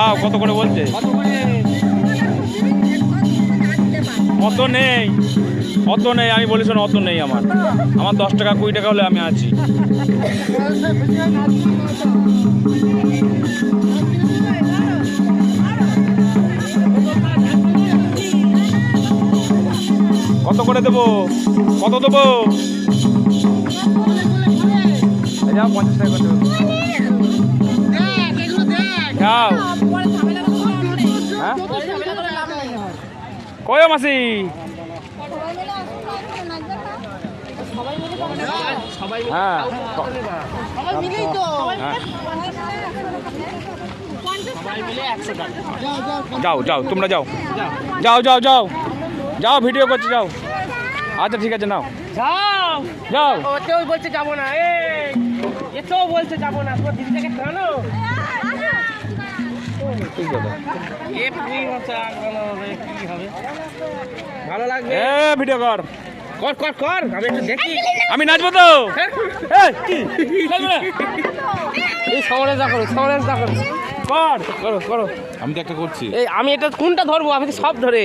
দাও, কত করে বলছে? অত নেই, অত নেই, আমি বলি শোনো, অত নেই আমার 10 টাকা 20 টাকা হলে আমি আছি। কত করে দেবো? কত দেবো? যাও 50 টাকা করে দেবো। যাও। হ্যাঁ কয় মাসি? হ্যাঁ যাও যাও, তোমরা যাও যাও যাও যাও যাও, ভিডিও করছে, যাও। আচ্ছা ঠিক আছে, নাও যাও যাও। কেউ বলছে যাবো না, এ তো বলছে যাবো না, তোমার দিদিটাকে টানো। ঠিক আছে, কি হবে, ভালো লাগবে। ভিডিও কর কর কর কর, আমি একটু দেখি। আমি নাচবো তো। এই সমালোচনা করো, সমালোচনা করো, কর করো করো। আমি তো একটা করছি। এই আমি এটা কোনটা ধরবো? আমি তো সব ধরে।